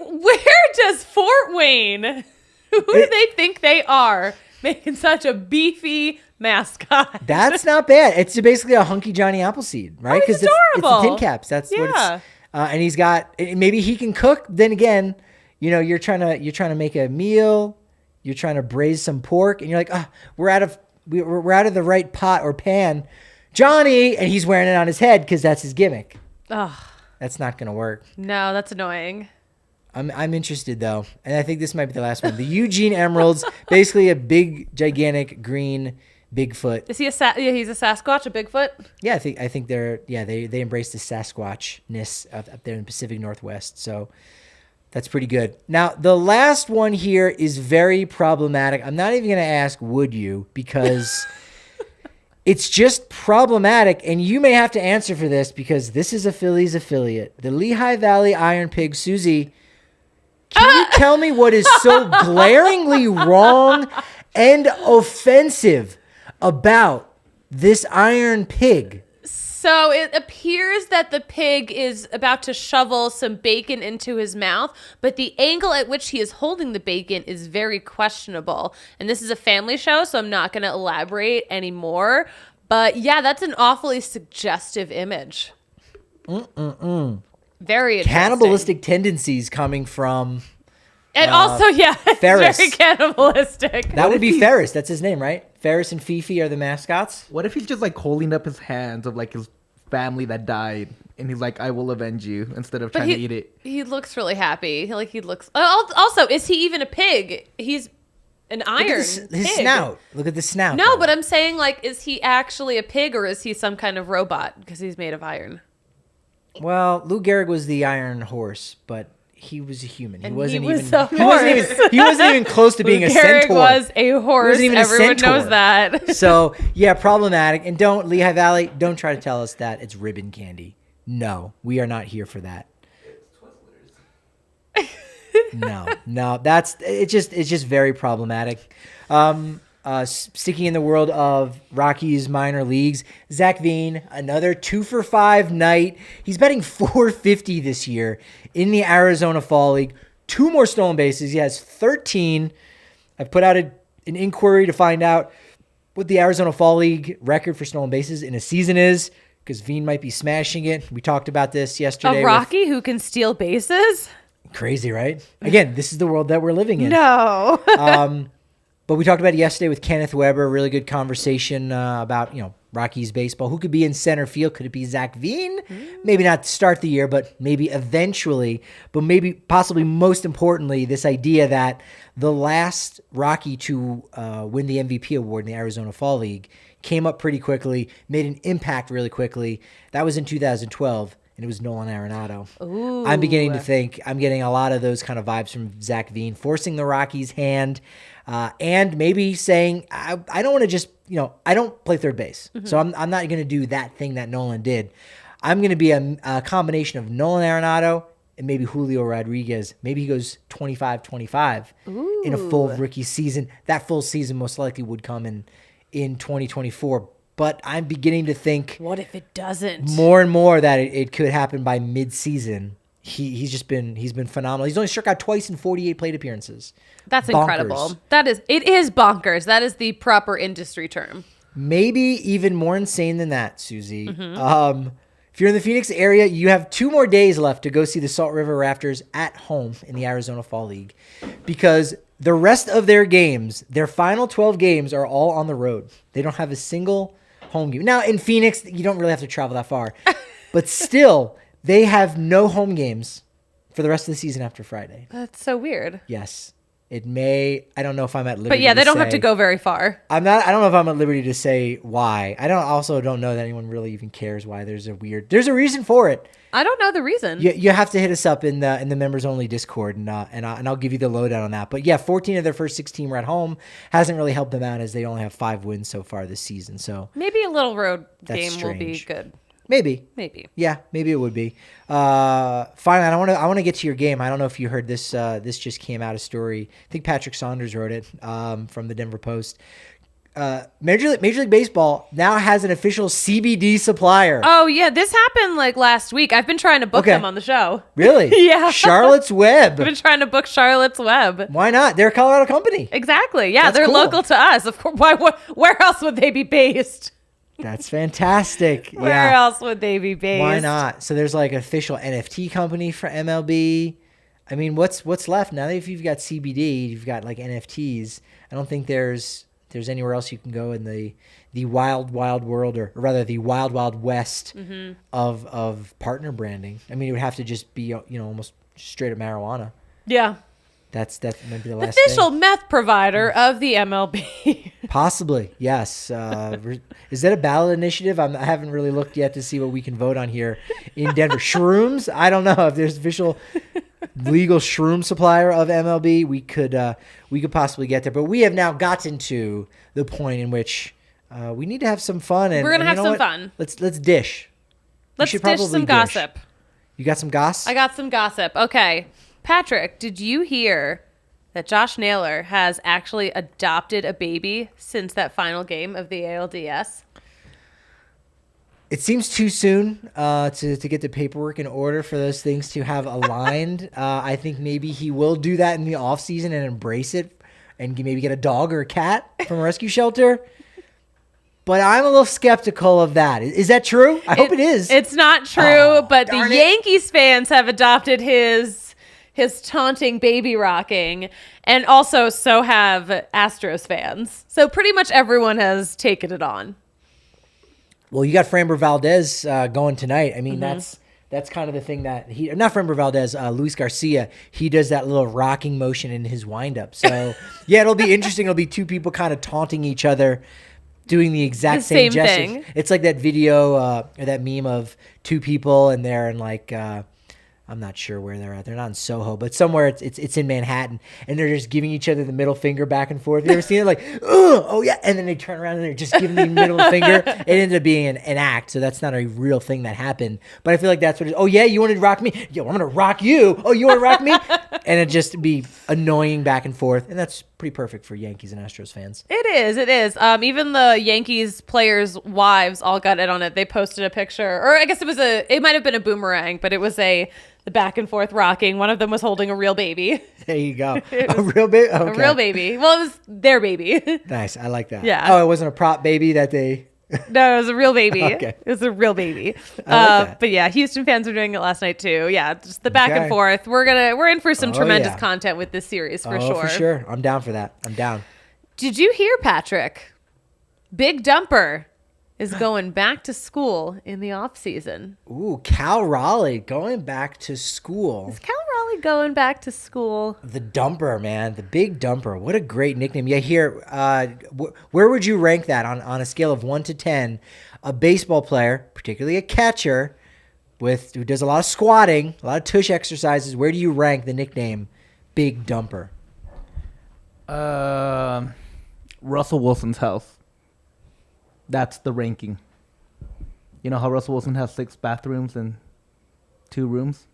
Where does Fort Wayne? Who do they think they are making such a beefy mascot? That's not bad. It's basically a hunky Johnny Appleseed, right? It's It's the adorable. tin caps. That's what Yeah. it's. And he's got. Maybe he can cook. Then again, you're trying to make a meal. You're trying to braise some pork, and you're like, we're out of the right pot or pan, Johnny, and he's wearing it on his head because that's his gimmick. Ugh. That's not gonna work. No, that's annoying. I'm interested though, and I think this might be the last one. The Eugene Emeralds, basically a big, gigantic green Bigfoot. Is he he's a Sasquatch, a Bigfoot? Yeah, I think they embrace the Sasquatchness up there in the Pacific Northwest. So that's pretty good. Now the last one here is very problematic. I'm not even gonna ask would you, because it's just problematic, and you may have to answer for this because this is a Phillies affiliate. The Lehigh Valley Iron Pig, Suzie. Can you tell me what is so glaringly wrong and offensive about this Iron Pig? So it appears that the pig is about to shovel some bacon into his mouth, but the angle at which he is holding the bacon is very questionable. And this is a family show, so I'm not going to elaborate anymore. But yeah, that's an awfully suggestive image. Very interesting. Cannibalistic tendencies coming from And also, yeah, it's Ferris. very cannibalistic. that would be Ferris. That's his name, right? Ferris and Fifi are the mascots. What if he's just like holding up his hands of like his family that died, and he's like, "I will avenge you," instead of trying to eat it? He looks really happy. Like he looks. Also, is he even a pig? He's an iron His pig. snout. Look at the snout. No, though. but I'm saying, like, is he actually a pig or is he some kind of robot because he's made of iron? Well, Lou Gehrig was the Iron Horse, but he was a human. And He wasn't he was even. a He wasn't even. He wasn't even close to being a Gehrig centaur. was a horse. wasn't even a Everyone centaur. knows that. So yeah, problematic. And don't Lehigh Valley. Don't try to tell us that it's ribbon candy. No, we are not here for that. No, that's it's just very problematic. Sticking in the world of Rockies minor leagues, Zac Veen, another 2-for-5 night. He's betting $450 this year in the Arizona Fall League. 2 more stolen bases. He has 13. I've put out an inquiry to find out what the Arizona Fall League record for stolen bases in a season is, because Veen might be smashing it. We talked about this yesterday. A Rocky who can steal bases? Crazy, right? Again, this is the world that we're living in. No. But we talked about it yesterday with Kenneth Weber. Really good conversation about, Rockies baseball. Who could be in center field? Could it be Zac Veen? Maybe not to start the year, but maybe eventually. But maybe, possibly most importantly, this idea that the last Rocky to win the MVP award in the Arizona Fall League came up pretty quickly, made an impact really quickly. That was in 2012. and it was Nolan Arenado. Ooh. I'm beginning to think I'm getting a lot of those kind of vibes from Zac Veen, forcing the Rockies' hand, and maybe saying, I don't want to just, I don't play third base. So I'm not going to do that thing that Nolan did. I'm going to be a combination of Nolan Arenado and maybe Julio Rodriguez. Maybe he goes 25-25 in a full rookie season. That full season most likely would come in 2024. But I'm beginning to think, what if it doesn't? More and more that it could happen by mid-season. He's been phenomenal. He's only struck out twice in 48 plate appearanrances. That's Bonkers. incredible. It is bonkers. That is the proper industry term. Maybe even more insane than that, Susie. If you're in the Phoenix area, you have 2 more days left to go see the Salt River Raptors at home in the Arizona Fall League, because the rest of their games, their final 12 games, are all on the road. They don't have a single home game. Now, in Phoenix, you don't really have to travel that far, but still, they have no home games for the rest of the season after Friday. That's so weird. Yes. It may, I don't know if I'm at liberty. But yeah, they don't have say- to go very far. I don't know if I'm at liberty to say why. I also don't know that anyone really even cares why. There's a reason for it. I don't know the reason. You have to hit us up in the members only Discord, and I'll give you the lowdown on that. But yeah, 14 of their first 16 were at home. Hasn't really helped them out as they only have 5 wins so far this season. So maybe a little road That's game will be strange. good. maybe. Yeah, maybe it would be. Finally, I want to get to your game. I don't know if you heard this. This just came out, a story. I think Patrick Saunders wrote it from the Denver Post. Major League Baseball now has an official CBD supplier. Oh yeah, this happened like last week. I've been trying to book them on the show. Really? Yeah. Charlotte's Web. I've been trying to book Charlotte's Web. Why not? They're a Colorado company. Exactly. Yeah, That's they're cool. local to us. Of course. Where else would they be based? That's fantastic. Where else would they be based? Why not? So there's like official NFT company for MLB. I mean, what's left now that if you've got CBD, you've got like NFTs. I don't think there's anywhere else you can go in the wild world, or rather the wild west of partner branding. I mean, it would have to just be almost straight up marijuana. Yeah. That's maybe the last Official thing. meth provider of the MLB. Possibly, yes. Is that a ballot initiative? I haven't really looked yet to see what we can vote on here in Denver. Shrooms? I don't know if there's official legal shroom supplier of MLB. We could possibly get there, but we have now gotten to the point in which we need to have some fun. And We're gonna and have you know some what? fun. Let's dish. Let's dish some gossip. You got some goss? I got some gossip. Okay. Patrick, did you hear that Josh Naylor has actually adopted a baby since that final game of the ALDS? It seems too soon to get the paperwork in order for those things to have aligned. I think maybe he will do that in the offseason and embrace it and maybe get a dog or a cat from a rescue shelter. But I'm a little skeptical of that. Is that true? I hope it is. It's not true, but the darn it. Yankees fans have adopted his taunting baby rocking, and also so have Astros fans. So pretty much everyone has taken it on. Well, you got Framber Valdez going tonight. I mean, that's kind of the thing that not Framber Valdez, Luis Garcia, he does that little rocking motion in his windup. So yeah, it'll be interesting. It'll be two people kind of taunting each other, doing the exact same gesture. thing. It's like that video or that meme of two people and they're in like I'm not sure where they're at. They're not in Soho, but somewhere it's in Manhattan, and they're just giving each other the middle finger back and forth. You ever seen it? Like, oh yeah, and then they turn around and they're just giving the middle finger. It ended up being an act, so that's not a real thing that happened. But I feel like that's what it is. Oh yeah, you want to rock me? Yo, I'm gonna rock you. Oh, you want to rock me? And it just be annoying back and forth, and that's pretty perfect for Yankees and Astros fans. It is. Even the Yankees players' wives all got in on it. They posted a picture, or I guess it might have been a boomerang, but it was the back and forth rocking. One of them was holding a real baby. There you go. A real baby? Okay. A real baby. Well, it was their baby. Nice. I like that. Yeah. Oh, it wasn't a prop baby that they... No, it was a real baby. Okay. It was a real baby. I like that. But yeah, Houston fans are doing it last night too. Yeah, just the back and forth. We're in for some tremendous content with this series for sure. For sure. I'm down for that. I'm down. Did you hear, Patrick? Big Dumper is going back to school in the off season. Ooh, Cal Raleigh going back to school. Is Cal Raleigh going back to school? The Dumper, man. The Big Dumper. What a great nickname. Yeah, here, where would you rank that on a scale of 1 to 10? A baseball player, particularly a catcher, who does a lot of squatting, a lot of tush exercises. Where do you rank the nickname Big Dumper? Russell Wilson's house. That's the ranking. You know how Russell Wilson has 6 bathrooms and 2 rooms?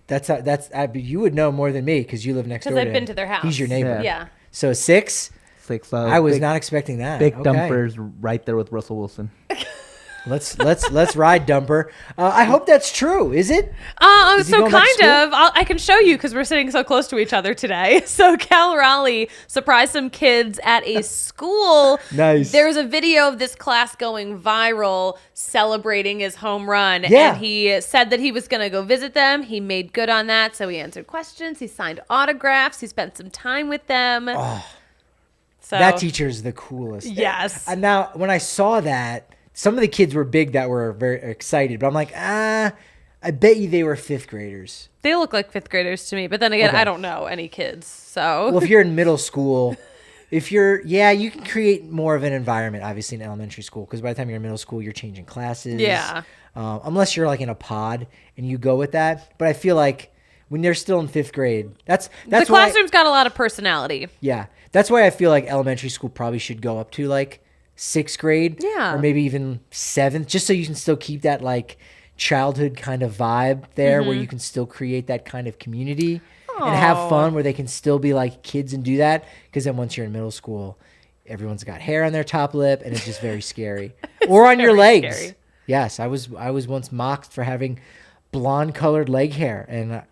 You would know more than me because you live next door. Because I've been to their house. He's your neighbor. Yeah. So 6? 6. I was not expecting that. Big Okay. Dumper's right there with Russell Wilson. Let's ride Dumper. I hope that's true. Is it? Is he So going back to kind school? of. I can show you because we're sitting so close to each other today. So Cal Raleigh surprised some kids at a school. Nice. There's a video of this class going viral celebrating his home run. Yeah. And he said that he was going to go visit them. He made good on that. So he answered questions. He signed autographs. He spent some time with them. Oh, so that teacher is the coolest. Yes. And now, when I saw that, some of the kids were big that were very excited, but I'm like, I bet you they were 5th graders. They look like 5th graders to me. But then again, Okay. I don't know any kids. So Well, if you're in middle school, you can create more of an environment, obviously, in elementary school, because by the time you're in middle school, you're changing classes. Yeah. Unless you're like in a pod and you go with that. But I feel like when they're still in 5th grade, that's the why, classroom's got a lot of personality. yeah, that's why I feel like elementary school probably should go up to like 6th grade, Yeah. or maybe even 7th, just so you can still keep that like childhood kind of vibe there, where you can still create that kind of community and have Aw. fun, where they can still be like kids and do that. Because then once you're in middle school, everyone's got hair on their top lip, and it's just very scary. Or on your very legs. scary. Yes, I was once mocked for having blonde colored leg hair, and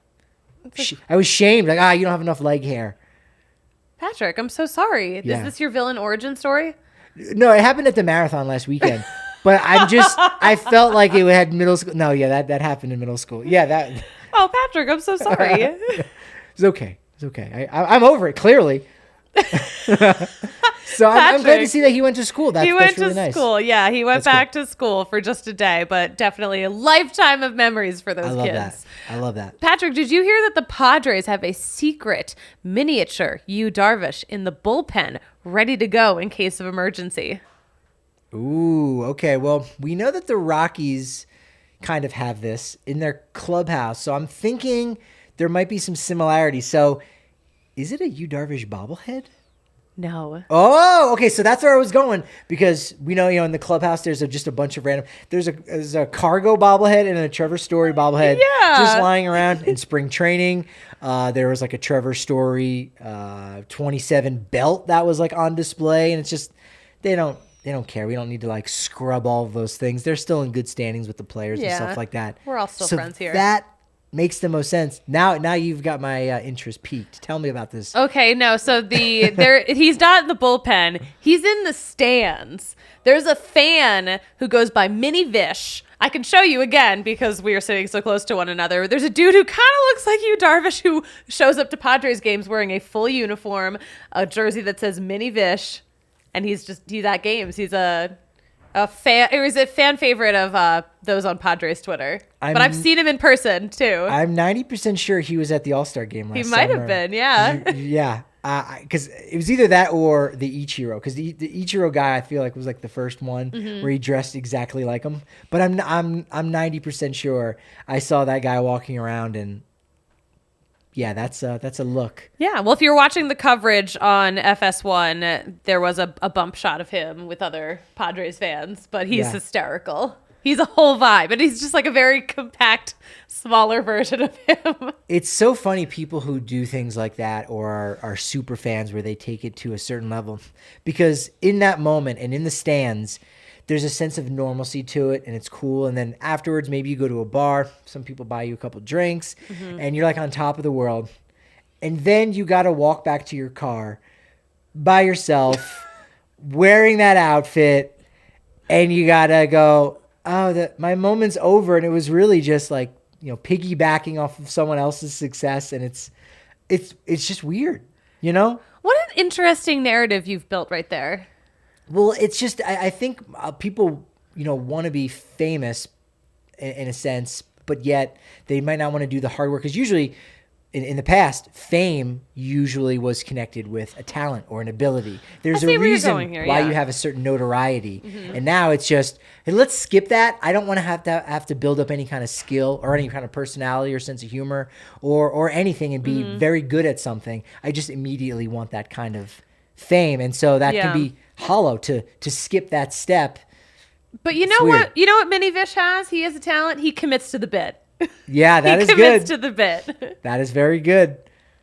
I was shamed, like, you don't have enough leg hair. Patrick, I'm so sorry. Yeah. Is this your villain origin story? No, it happened at the marathon last weekend. But I felt like it had middle school. No, yeah, that happened in middle school. Yeah, that Oh, Patrick, I'm so sorry. it's okay. It's okay. I'm over it, clearly. So I'm glad to Patrick, see that he went to school. he went that's really to nice. school. Yeah, he went That's back to school for just a day, but definitely a lifetime of memories for those I love kids. that. I love that. Patrick, did you hear that the Padres have a secret miniature Yu Darvish in the bullpen ready to go in case of emergency? Ooh, okay. Well, we know that the Rockies kind of have this in their clubhouse, so I'm thinking there might be some similarities. So, is it a Yu Darvish bobblehead? No. Oh, okay. So that's where I was going, because we know, in the clubhouse, there's just a bunch of random. There's a Cargo bobblehead and a Trevor Story bobblehead just lying around in spring training. There was like a Trevor Story 27 belt that was like on display, and it's just they don't care. We don't need to like scrub all of those things. They're still in good standings with the players and stuff like that. We're all still So friends here. That makes the most sense. Now you've got my interest piqued. Tell me about this. Okay, no. So he's not in the bullpen. He's in the stands. There's a fan who goes by Mini Vish. I can show you again because we are sitting so close to one another. There's a dude who kind of looks like Yu Darvish who shows up to Padres games wearing a full uniform, a jersey that says Mini Vish, and he's at games. He's a fan. It was a fan favorite of those on Padres Twitter. But I've seen him in person too. I'm 90% sure he was at the All-Star game last He summer. might have been, yeah. Yeah. Because it was either that or the Ichiro. Because the Ichiro guy, I feel like, was like the first one where he dressed exactly like him. But I'm 90% sure I saw that guy walking around, and yeah, that's a look. Yeah, well, if you're watching the coverage on FS1, there was a bump shot of him with other Padres fans, but he's hysterical. He's a whole vibe, and he's just like a very compact, smaller version of him. It's so funny, people who do things like that or are super fans where they take it to a certain level, because in that moment and in the stands, there's a sense of normalcy to it, and it's cool. And then afterwards, maybe you go to a bar, some people buy you a couple drinks, and you're like on top of the world. And then you got to walk back to your car by yourself, wearing that outfit, and you got to go, my moment's over. And it was really just like, piggybacking off of someone else's success. And it's just weird, What an interesting narrative you've built right there. Well, it's just, I think people, want to be famous in a sense, but yet they might not want to do the hard work. Because usually in the past, fame usually was connected with a talent or an ability. There's I a see where you're reason going here, why yeah. you have a certain notoriety. And now it's just, hey, let's skip that. I don't want to have to build up any kind of skill or any kind of personality or sense of humor or anything and be very good at something. I just immediately want that kind of fame. And so that Yeah. can be hollow to skip that step. But you It's know weird. what? You know what Mini Vish has? He has a talent. He commits to the bit. Yeah, that he is commits good. to the bit. That is very good.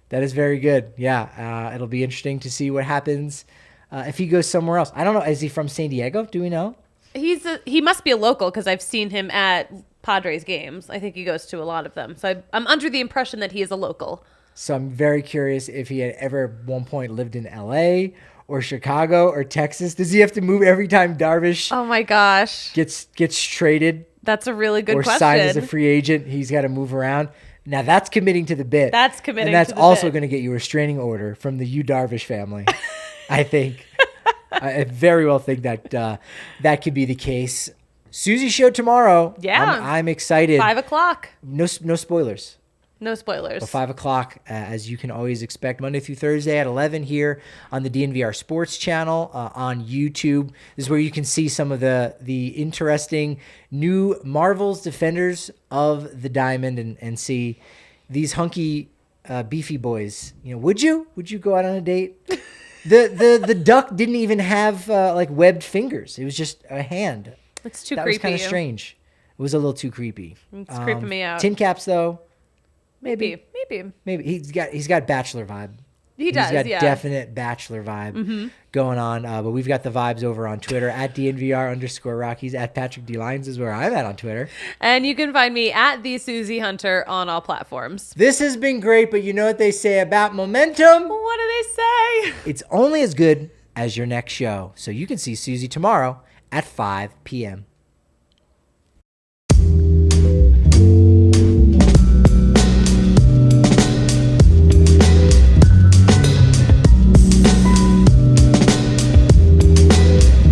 That is very good. Yeah, it'll be interesting to see what happens if he goes somewhere else. I don't know. Is he from San Diego? Do we know? He must be a local because I've seen him at Padres games. I think he goes to a lot of them. So I'm under the impression that he is a local. So I'm very curious if he had ever at one point lived in LA or Chicago or Texas. Does he have to move every time Darvish Oh my gosh. gets traded That's a really good or question. signed as a free agent? He's got to move around. Now that's committing to the bit. That's committing and that's to the also bit. going to get you a restraining order from the Yu Darvish family. I think. I very well think that that could be the case. Susie show tomorrow. Yeah. I'm excited. 5:00. No spoilers. No spoilers. But 5 o'clock, as you can always expect, Monday through Thursday at 11 here on the DNVR Sports channel on YouTube. This is where you can see some of the interesting new Marvel's Defenders of the Diamond and see these hunky, beefy boys. You know, would you go out on a date? The duck didn't even have like webbed fingers. It was just a hand. It's too That creepy. was kind of strange. It was a little too creepy. It's creeping me out. Tin caps though. Maybe. Maybe he's got bachelor vibe. He does, He's got yeah. definite bachelor vibe going on. But we've got the vibes over on Twitter at DNVR_Rockies, at Patrick D. Lyons is where I'm at on Twitter. And you can find me at the Susie Hunter on all platforms. This has been great, but you know what they say about momentum? What do they say? It's only as good as your next show. So you can see Susie tomorrow at 5 p.m.